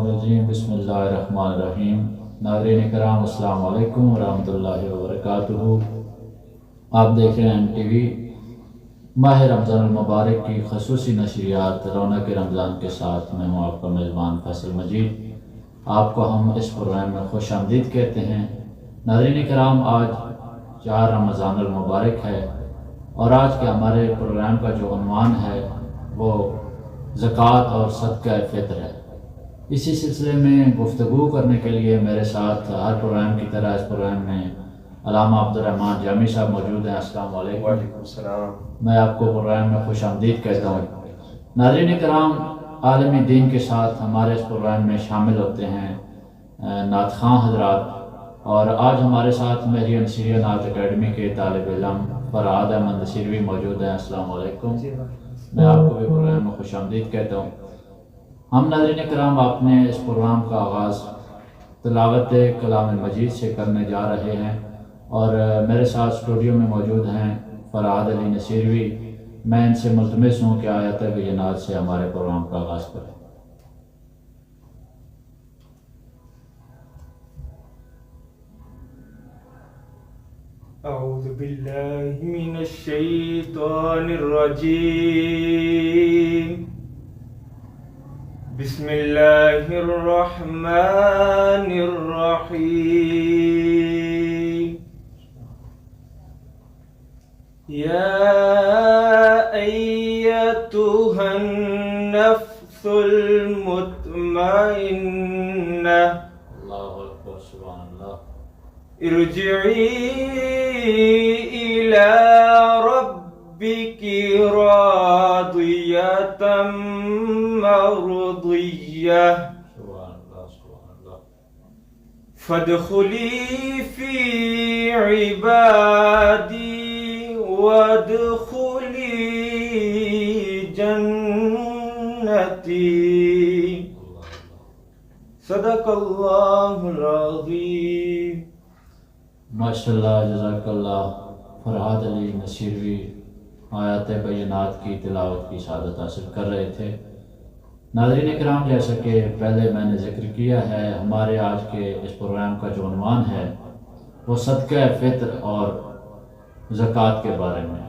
الرجیم بسم اللہ الرحمن الرحیم۔ ناظرین کرام السلام علیکم ورحمۃ اللہ وبرکاتہ۔ آپ دیکھ رہے ہیں MTV ماہ رمضان المبارک کی خصوصی نشریات رونق رمضان کے ساتھ۔ میں ہوں آپ کا میزبان فیصل مجید۔ آپ کو ہم اس پروگرام میں خوش آمدید کہتے ہیں۔ ناظرین کرام، آج 4 رمضان المبارک ہے اور آج کے ہمارے پروگرام کا جو عنوان ہے وہ زکوٰۃ اور صدقہ فطر ہے۔ اسی سلسلے میں گفتگو کرنے کے لیے میرے ساتھ ہر پروگرام کی طرح اس پروگرام میں علامہ عبدالرحمن جامی صاحب موجود ہیں۔ السلام علیکم۔ وعلیکم السلام۔ میں آپ کو پروگرام میں خوش آمدید کہتا ہوں۔ ناظرین کرام، عالمی دین کے ساتھ ہمارے اس پروگرام میں شامل ہوتے ہیں نعت خواں حضرات، اور آج ہمارے ساتھ مہری نصیریہ نعت اکیڈمی کے طالب علم فرحاد احمد نصیروی موجود ہیں۔ السلام علیکم۔ میں آپ کو بھی پروگرام میں خوش آمدید کہتا ہوں۔ ہم ناظرین کرام اپنے اس پروگرام کا آغاز تلاوت کلام مجید سے کرنے جا رہے ہیں، اور میرے ساتھ اسٹوڈیو میں موجود ہیں فرحاد علی نصیروی۔ میں ان سے ملتمس ہوں کہ آیت بینات سے ہمارے پروگرام کا آغاز کریں۔ اعوذ باللہ من الشیطان الرجیم، بسم اللہ الرحمن الرحیم۔ یا ایتها النفس المطمئنہ، اللہ اکبر، سبحان اللہ، ارجعی الی ربک راضیۃ مرضیہ، سبحان اللہ، سبحان اللہ، فادخلی فی عبادی وادخلی جنتی، صدق اللہ العظیم۔ ماشاءاللہ، جزاک اللہ۔ فرحاد علی نصیروی آیات بینات کی تلاوت کی سعادت حاصل کر رہے تھے۔ ناظرین کرام، جیسا کہ پہلے میں نے ذکر کیا ہے، ہمارے آج کے اس پروگرام کا جو عنوان ہے وہ صدقہ فطر اور زکوٰۃ کے بارے میں۔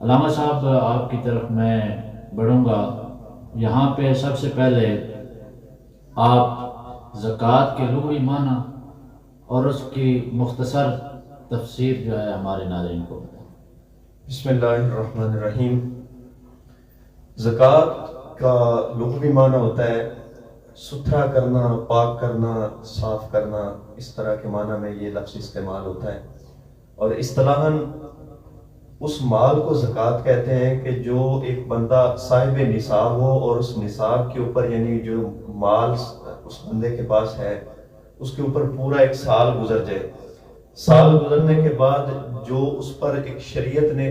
علامہ صاحب، آپ کی طرف میں بڑھوں گا۔ یہاں پہ سب سے پہلے آپ زکوٰۃ کے لغوی معنی اور اس کی مختصر تفسیر جو ہے ہمارے ناظرین کو بتائیں۔ بسم اللہ الرحمن الرحیم۔ زکوٰۃ کا لغوی معنی ہوتا ہے ستھرا کرنا، پاک کرنا، صاف کرنا۔ اس طرح کے معنی میں یہ لفظ استعمال ہوتا ہے، اور اصطلاحاً اس مال کو زکوٰۃ کہتے ہیں کہ جو ایک بندہ صاحب نصاب ہو اور اس نصاب کے اوپر، یعنی جو مال اس بندے کے پاس ہے اس کے اوپر پورا ایک سال گزر جائے۔ سال گزرنے کے بعد جو اس پر ایک شریعت نے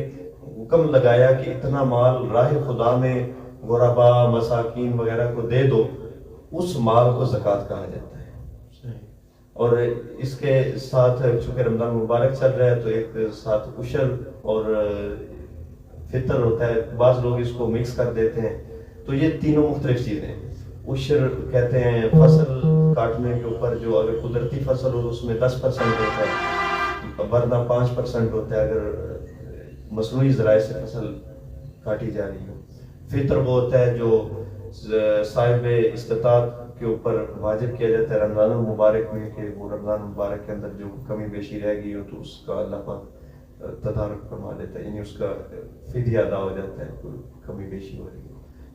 حکم لگایا کہ اتنا مال راہ خدا میں غربا، مساکین وغیرہ کو دے دو، اس مال کو زکوٰۃ کہا جاتا ہے۔ اور اس کے ساتھ چونکہ رمضان مبارک چل رہا ہے تو ایک ساتھ عشر اور فطر ہوتا ہے، بعض لوگ اس کو مکس کر دیتے ہیں۔ تو یہ تینوں مختلف چیزیں ہیں۔ عشر کہتے ہیں فصل کاٹنے کے اوپر، جو اگر قدرتی فصل ہو اس میں 10% ہوتا ہے، ورنہ 5% ہوتا ہے اگر مصنوعی ذرائع سے فصل کاٹی جا رہی ہو۔ فطر وہ ہوتا ہے جو صاحب استطاعت کے اوپر واجب کیا جاتا ہے رمضان المبارک میں، کہ وہ رمضان المبارک کے اندر جو کمی بیشی رہ گئی ہو تو اس کا اللہ پاک تدارک فرما دیتا ہے، یعنی اس کا فدیہ ادا ہو جاتا ہے، کوئی کمی بیشی ہو رہی ہے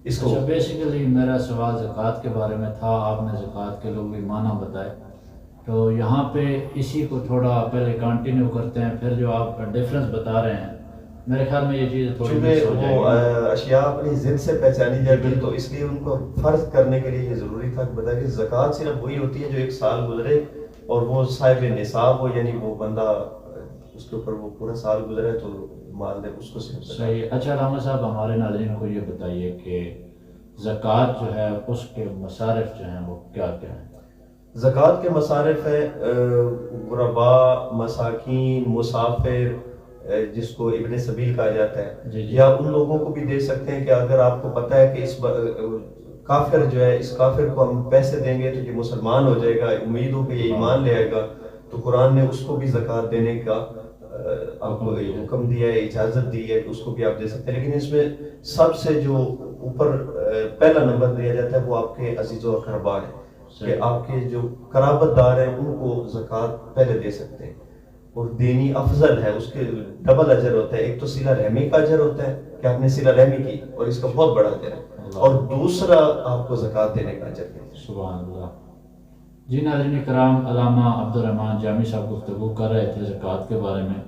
اس کو۔ بیسیکلی میرا سوال زکوٰۃ کے بارے میں تھا، آپ نے زکوٰۃ کے لغوی معنی بتائے، تو یہاں پہ اسی کو تھوڑا پہلے کنٹینیو کرتے ہیں، پھر جو آپ ڈفرینس بتا رہے ہیں میرے خیال میں یہ چیز تھوڑی مکس ہو جائے وہ گی۔ اشیاء اپنی ضد سے پہچانی جاتی ہے، تو اس لیے ان کو فرض کرنے کے لیے یہ ضروری تھا کہ بتایا کہ زکوٰۃ صرف وہی ہوتی ہے جو ایک سال گزرے اور وہ صاحب نصاب ہو، یعنی وہ بندہ اس کے اوپر وہ پورا سال گزرے تو مال دے، اس کو صرف صحیح۔ اچھا علامہ صاحب، ہمارے ناظرین کو یہ بتائیے کہ زکوٰۃ جو ہے اس کے مصارف جو ہیں وہ کیا کیا ہیں؟ زکوٰۃ کے مصارف ہیں غربا، مساکین، مسافر، جس کو ابن سبیل کہا جاتا ہے، جی یا ان لوگوں کو بھی دے سکتے ہیں کہ اگر آپ کو پتہ ہے کہ اس کافر جو ہے، اس کافر کو ہم پیسے دیں گے تو یہ مسلمان ہو جائے گا، امید ہو کہ یہ ایمان لے آئے گا، تو قرآن نے اس کو بھی زکوٰۃ دینے کا آپ کو حکم دیا ہے، اجازت دی ہے کہ اس کو بھی آپ دے سکتے ہیں۔ لیکن اس میں سب سے جو اوپر پہلا نمبر دیا جاتا ہے وہ آپ کے عزیز و اقربا ہیں، کہ آپ کے جو قرابت دار ہیں ان کو زکوٰۃ پہلے دے سکتے ہیں، اور دینی افضل ہے، اس کے ڈبل اجر ہوتا ہے۔ ایک تو صلہ رحمی کا اجر ہوتا ہے کہ آپ نے صلہ رحمی کی اور اس کا بہت بڑا اجر ہے، اور دوسرا آپ کو زکوٰۃ دینے کا اجر ہے۔ سبحان اللہ۔ جی ناظرین کرام، علامہ عبدالرحمن جامی صاحب گفتگو کر رہے تھے زکوٰۃ کے بارے میں۔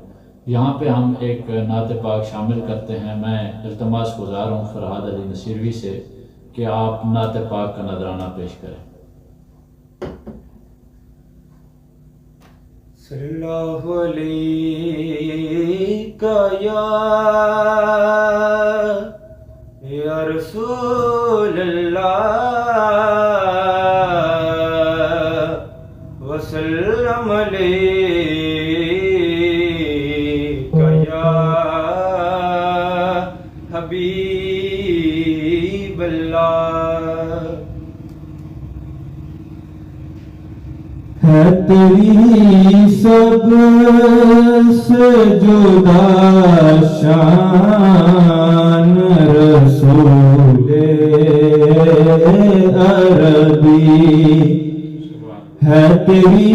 یہاں پہ ہم ایک نعت پاک شامل کرتے ہیں۔ میں التماس گزار ہوں فرحاد علی نصیروی سے کہ آپ نعت پاک کا نذرانہ پیش کریں۔ صلی اللہ علیہ یا رسول اللہ وسلم علیہ یا حبیب اللہ۔ ہے تیری سب سے جدا شان رسول عربی، ہے تیری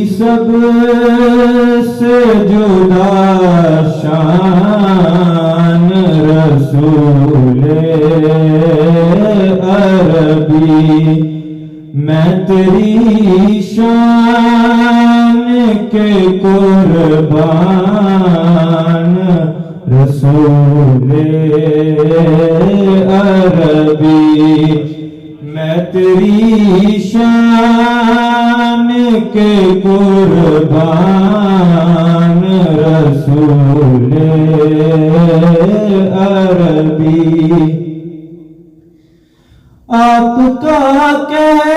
سب سے جدا شان رسول عربی، میں تیری شان کے قربان رسول عربی، میں تیری شان کے قربان رسول عربی، آپ کا کہہ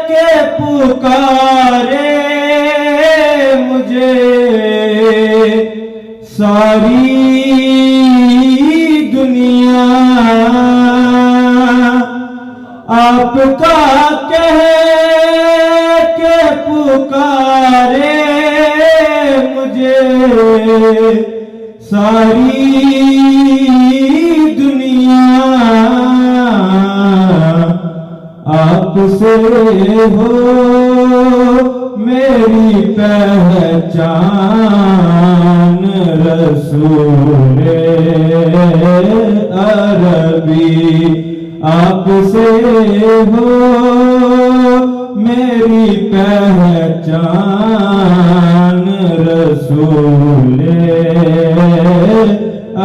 کے پکارے مجھے ساری دنیا، آپ کا کہہ کے پکارے مجھے ساری دنیا، آپ سے ہو میری پہچان رسول عربی، آپ سے ہو میری پہچان رسول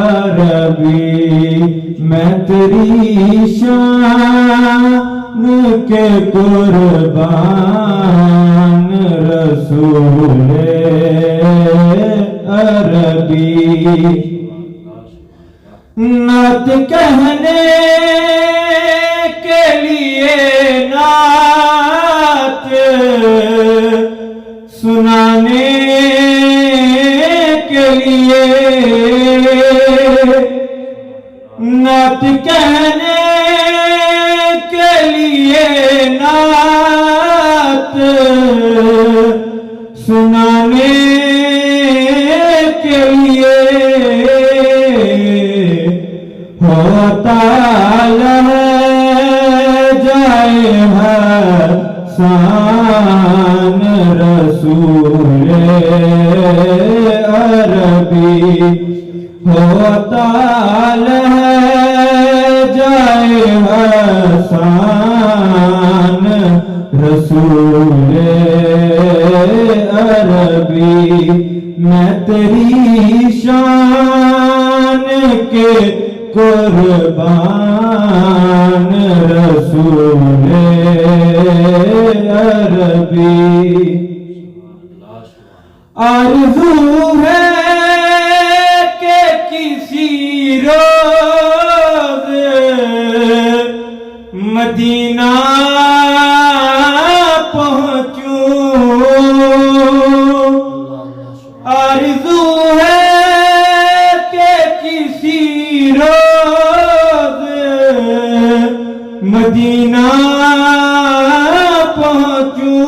عربی، میں تیری شان کے قربان رسول عربی، نعت کہنے کے لیے نعت سنانے کے لیے، نعت کہنے کے لیے نعت سنانے کے لیے، ہوتا جائے حسان رسول عربی، ہوتا جائے حسان رسول عربی، میں تیری شان کے قربان رسول عربی، آرزو ہے کہ کسی روز مدینہ پہنچوں، آرزو ہے کہ کسی روز مدینہ پہنچوں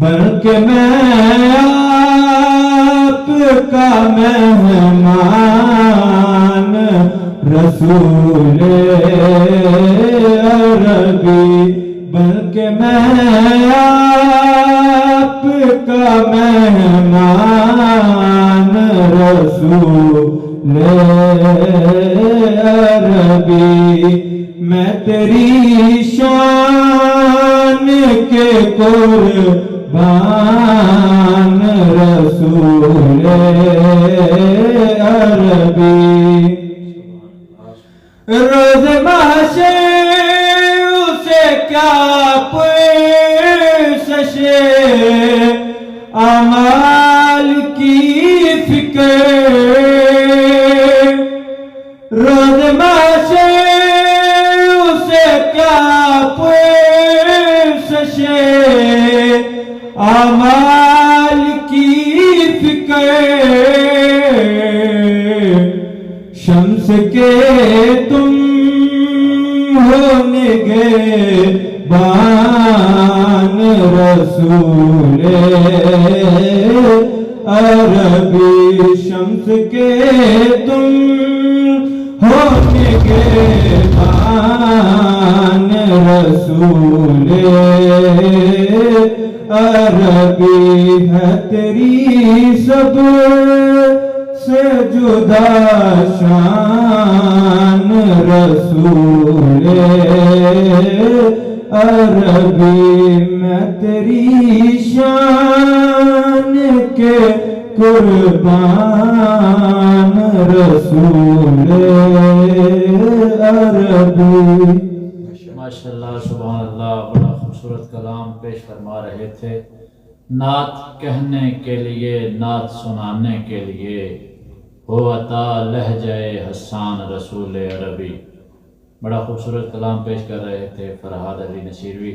بلکہ میں آپ کا مہمان رسول عربی بلکہ میں آپ کا مہمان رسول عربی میں تیری شان کے قربان رسول عربی روز محشر اسے کیا پرسش اعمال کی فکر روز محشر اسے کیا پرسش اعمال کی فکر شمس کے تم ہو نگہبان رسول عربی شمس کے تم ہو نگہبان رسول عربی ہے تیری صبر سے جدا شان رسول عربی میں تیری شان کے قربان رسول عربی. ماشاءاللہ سبحان اللہ، بڑا خوبصورت کلام پیش فرما رہے تھے. نعت کہنے کے لیے، نعت سنانے کے لیے ہو عطا لہجہ حسان رسول عربی. بڑا خوبصورت کلام پیش کر رہے تھے فرحاد علی نصیروی.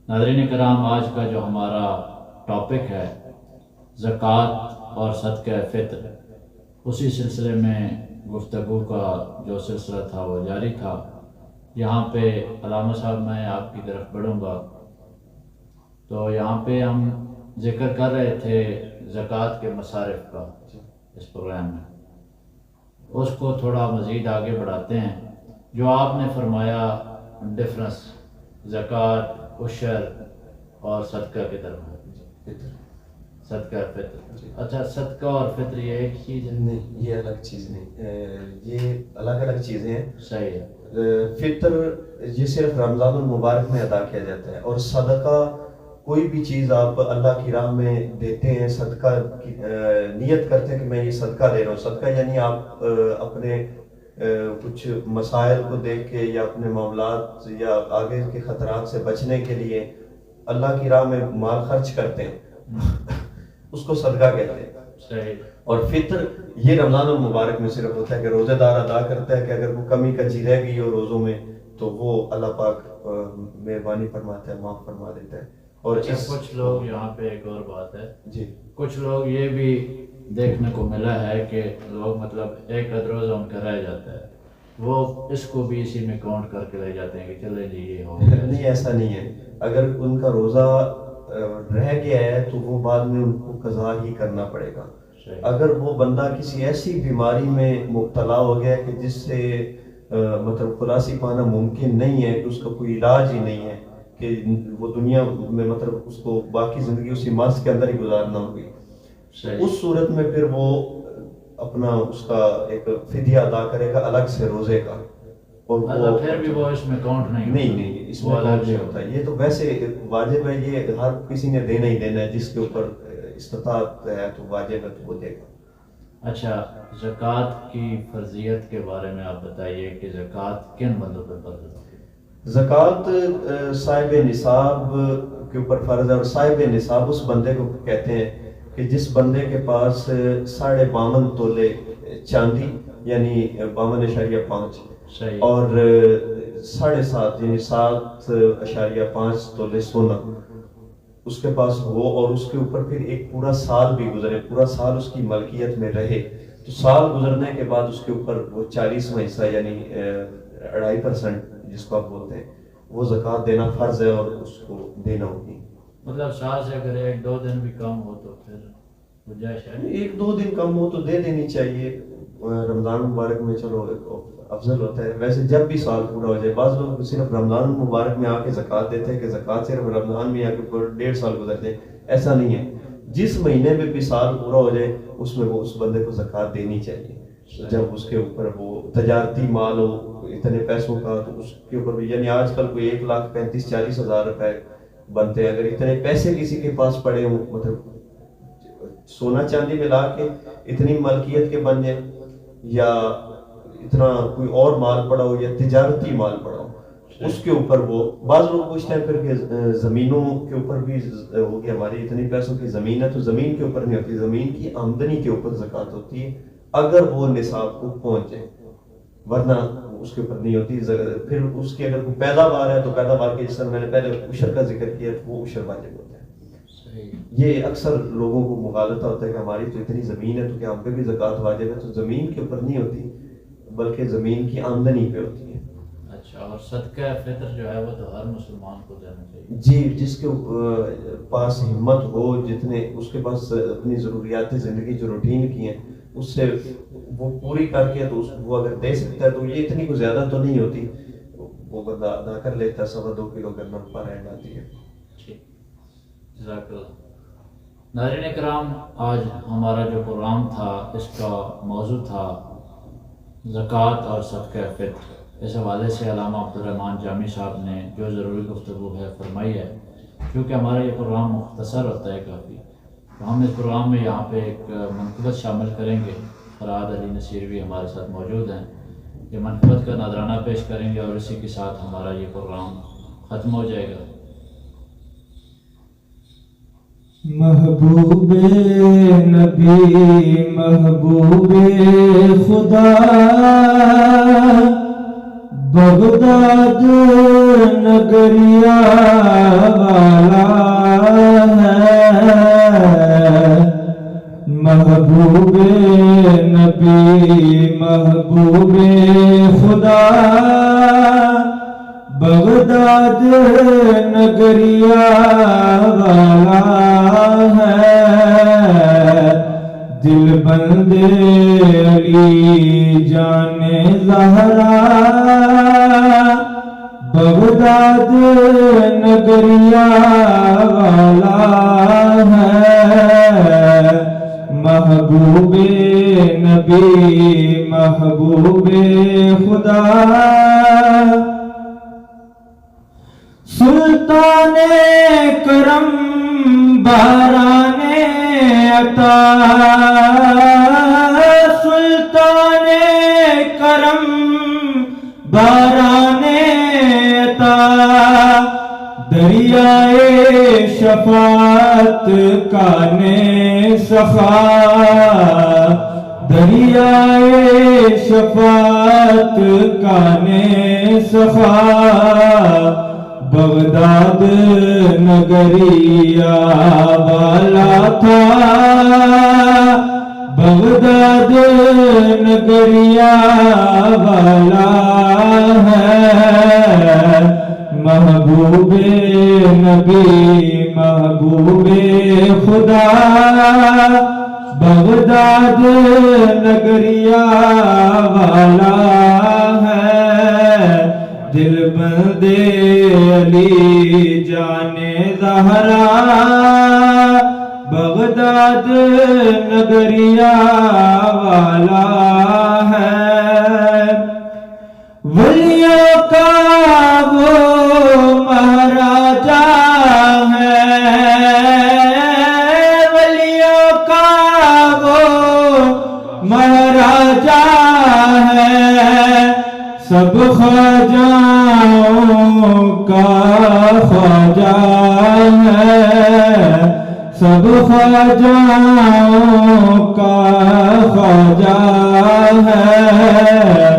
ناظرین کرام، آج کا جو ہمارا ٹاپک ہے زکوٰۃ اور صدقہ فطر، اسی سلسلے میں گفتگو کا جو سلسلہ تھا وہ جاری تھا. یہاں پہ علامہ صاحب میں آپ کی طرف بڑھوں گا. تو یہاں پہ ہم ذکر کر رہے تھے زکوٰۃ کے مصارف کا اس پروگرام میں. اس کو تھوڑا مزید آگے بڑھاتے ہیں. جو آپ نے فرمایا ڈفرنس زکوٰۃ، عشر اور صدقہ کے درمیان، صدقہ فطر. اچھا، صدقہ اور فطر یہ ایک چیز ہے؟ نہیں، یہ الگ چیز نہیں، یہ الگ الگ چیزیں ہیں. صحیح ہے. فطر یہ صرف رمضان المبارک میں ادا کیا جاتا ہے، اور صدقہ کوئی بھی چیز آپ اللہ کی راہ میں دیتے ہیں، صدقہ کی نیت کرتے ہیں کہ میں یہ صدقہ دے رہا ہوں. صدقہ یعنی آپ اپنے کچھ مسائل کو دیکھ کے یا اپنے معاملات یا آگے کے خطرات سے بچنے کے لیے اللہ کی راہ میں مال خرچ کرتے ہیں، اس کو صدقہ کہتے ہیں. صحیح. اور فطر یہ رمضان المبارک میں صرف ہوتا ہے کہ روزے دار ادا کرتا ہے کہ اگر وہ کمی کجی رہ گئی ہو روزوں میں تو وہ اللہ پاک مہربانی فرماتا ہے، معاف فرما دیتا ہے. اور کچھ لوگ یہاں پہ ایک اور بات ہے جی، کچھ لوگ یہ بھی دیکھنے کو ملا ہے کہ لوگ مطلب ایک روزہ ان کا رہ جاتا ہے، وہ اس کو بھی اسی میں کاؤنٹ کر کے لے جاتے ہیں کہ چلے جی یہ ہو گیا. نہیں، ایسا نہیں ہے. اگر ان کا روزہ رہ گیا ہے تو وہ بعد میں ان کو قضا ہی کرنا پڑے گا. اگر وہ بندہ کسی ایسی بیماری میں مبتلا ہو گیا کہ جس سے مطلب خلاصی پانا ممکن نہیں ہے، کہ اس کا کوئی علاج ہی نہیں ہے، کہ وہ دنیا میں مطلب اس کو باقی زندگی اسی مرض کے اندر ہی گزارنا ہوگی، اس صورت میں پھر وہ اپنا اس کا ایک فدیہ ادا کرے گا الگ سے روزے کا. اور وہ پھر بھی وہ اس میں کاؤنٹ نہیں اس میں کاؤنٹ نہیں ہوتا. یہ تو ویسے واجب ہے، یہ ہر کسی نے دینا ہی دینا ہے، جس کے اوپر استطاعت ہے تو واجب ہے تو وہ دے گا. اچھا، زکوٰۃ کی فرضیت کے بارے میں آپ بتائیے کہ زکوٰۃ کن بندوں پہ فرض ہے؟ زکوٰۃ صاحب نصاب کے اوپر فرض ہے، اور صاحب نصاب اس بندے کو کہتے ہیں کہ جس بندے کے پاس 52.5 تولے چاندی یعنی 52.5 اور 7.5 یعنی 7.5 تولے سونا اس کے پاس ہو، اور اس کے اوپر پھر ایک پورا سال بھی گزرے، پورا سال اس کی ملکیت میں رہے، تو سال گزرنے کے بعد اس کے اوپر وہ 40واں حصہ یعنی 2.5% جس کو آپ بولتے ہیں، وہ زکوٰۃ دینا فرض ہے اور اس کو دینا ہوگی. مطلب سال سے اگر 1-2 دن بھی کم ہو تو پھر گنجائش ہے؟ 1-2 دن کم ہو تو دے دینی چاہیے. رمضان مبارک میں چلو افضل ہوتا ہے. ویسے جب بھی سال پورا ہو جائے، بعض لوگ صرف رمضان مبارک میں آ کے زکوٰۃ دیتے ہیں کہ زکوٰۃ صرف رمضان میں آ کے 1.5 سال گزرتے ہیں. ایسا نہیں ہے، جس مہینے میں بھی سال پورا ہو جائے اس میں وہ اس بندے کو زکوٰۃ دینی چاہیے. جب اس کے اوپر وہ تجارتی مال ہو اتنے پیسوں کا تو اس کے اوپر بھی، یعنی آج کل کوئی 1,35,40,000 روپے بنتے ہیں. اگر اتنے پیسے کسی کے پاس پڑے ہوں، مطلب سونا چاندی ملا کے اتنی ملکیت کے بن جائیں، یا اتنا کوئی اور مال پڑا ہو یا تجارتی مال پڑا ہو، اس کے اوپر وہ بعض لوگ پوچھتے ہیں پھر کہ زمینوں کے اوپر بھی ہوگی، ہماری اتنی پیسوں کی زمین ہے تو زمین کے اوپر نہیں ہوتی، زمین کی آمدنی کے اوپر زکوٰۃ ہوتی ہے اگر وہ نصاب کو پہنچ جائے، ورنہ اس کے اوپر نہیں ہوتی. پھر اس کی اگر کوئی پیداوار ہے تو پیداوار کے، جس طرح میں نے پہلے عشر کا ذکر کیا، وہ عشر واجب ہوتا ہے. یہ اکثر لوگوں کو مغالطہ ہوتا ہے کہ ہماری تو اتنی زمین ہے تو کیا ہم پہ بھی زکوٰۃ واجب ہے؟ تو زمین کے اوپر نہیں ہوتی بلکہ زمین کی آمدنی پہ ہوتی ہے. اچھا، اور صدقہ فطر جو ہے وہ تو ہر مسلمان کو دینا چاہیے؟ جی، جس کے پاس ہمت ہو، جتنے اس کے پاس اپنی ضروریات زندگی جو روٹین کی ہیں اس سے وہ پوری کر کے، تو وہ اگر دے سکتا ہے تو یہ اتنی کوئی زیادہ تو نہیں ہوتی، وہ بندہ ادا کر لیتا ہے. 2.25 کلو گندم پر اینڈ آتی ہے. جزاک اللہ. ناظرین اکرام، آج ہمارا جو پروگرام تھا اس کا موضوع تھا زکوٰۃ اور صدقہ فطر. اس حوالے سے علامہ عبدالرحمن جامی صاحب نے جو ضروری گفتگو ہے فرمائی ہے. کیونکہ ہمارا یہ پروگرام مختصر ہوتا ہے کافی، تو ہم اس پروگرام میں یہاں پہ ایک منقبت شامل کریں گے. فراد علی نصیر بھی ہمارے ساتھ موجود ہیں، یہ منقبت کا نذرانہ پیش کریں گے اور اسی کے ساتھ ہمارا یہ پروگرام ختم ہو جائے گا. محبوب نبی محبوب خدا بغداد نگریا والا ہے. محبوب نبی محبوب خدا بغداد نگریا والا ہے. دل بندے علی جان زہرا بغداد نگریا والا ہے. محبوب نبی محبوب خدا سلطان کرم باران عطا سلطان کرم باران عطا دریائے شفاعت کانے سخا دریائے شفاعت کانے سخا بغداد نگریا والا تھا بغداد نگریا والا ہے. محبوب نبی محبوب خدا بغداد نگریا والا ہے. دل بندے علی جان زہرا بغداد نگریا والا ہے. ولیوں کا وہ مہاراجا ہے ولیوں کا وہ مہاراجا ہے. سب خواجوں کا خواجہ ہے سب خواجوں کا خواجہ ہے.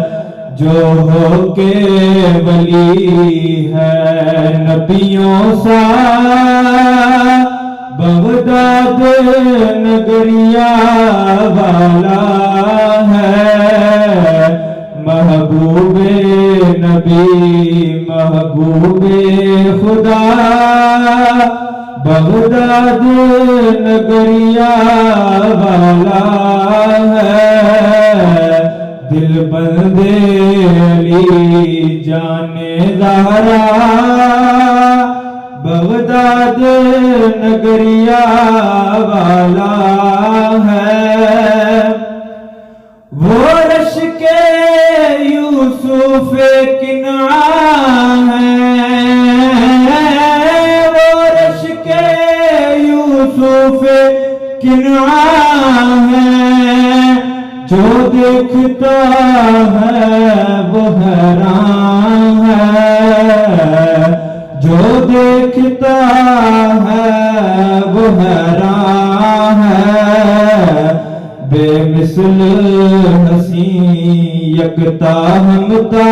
جو ہو کے ولی ہے نبیوں سا بغداد نگریا والا ہے. محبوب نبی محبوب خدا بغداد نگریا والا ہے دل بندے علی جان زہرا بغداد نگریا والا ہے وہ رش کے یوسف کنعان ہے وہ رش کے یوسف کنعان ہے جو دیکھتا ہے وہ حیران ہے جو دیکھتا ہے وہ حیران ہے بے مثل حسین یکتا ہمتا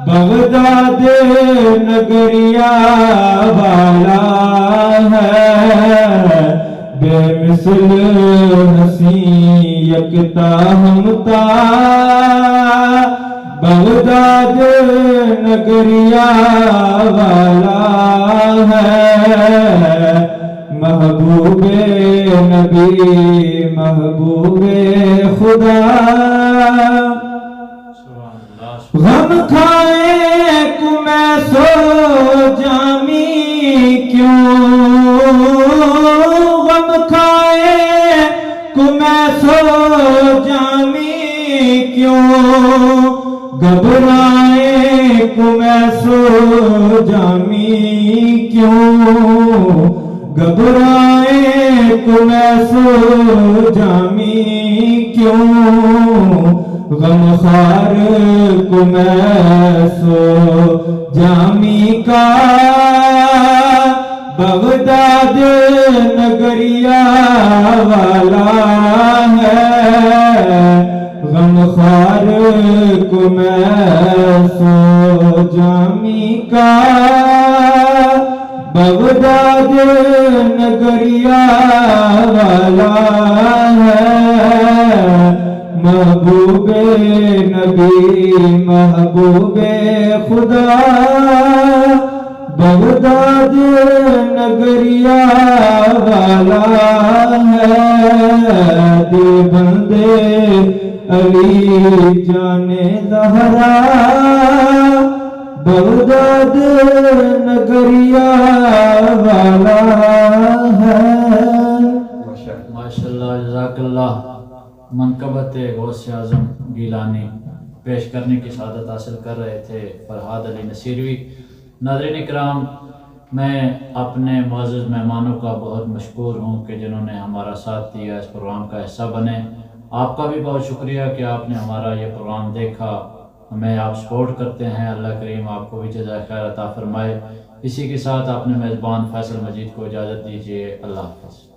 بغداد نگریا والا ہے بے مثل حسین یکتا ہمتا بغداد نگریا والا ہے محبوب نبی محبوب خدا غم کھائے کو میں سو جامی کیوں غم کھائے کو میں سو جامی کیوں گھبرائے کو میں سو جامی کیوں گھبرائے کو میں سو جامی کیوں غم خار کو میں سو جامی کا بغداد نگریا والا ہے غم خار کو میں سو جامی کا بغداد نگریا والا ہے محبوب نبی محبوب خدا بغداد نگریا والا ہے دل بندے علی جان زہرا بغداد نگریا والا ہے ماشاءاللہ جزاک اللہ منقبت غوث اعظم گیلانی پیش کرنے کی سعادت حاصل کر رہے تھے فرحاد علی نصیروی۔ ناظرین اکرام، میں اپنے معزز مہمانوں کا بہت مشکور ہوں کہ جنہوں نے ہمارا ساتھ دیا، اس پروگرام کا حصہ بنے۔ آپ کا بھی بہت شکریہ کہ آپ نے ہمارا یہ پروگرام دیکھا، ہمیں آپ سپورٹ کرتے ہیں۔ اللہ کریم آپ کو بھی جزائے خیر عطا فرمائے۔ اسی کے ساتھ اپنے میزبان فیصل مجید کو اجازت دیجیے۔ اللہ حافظ۔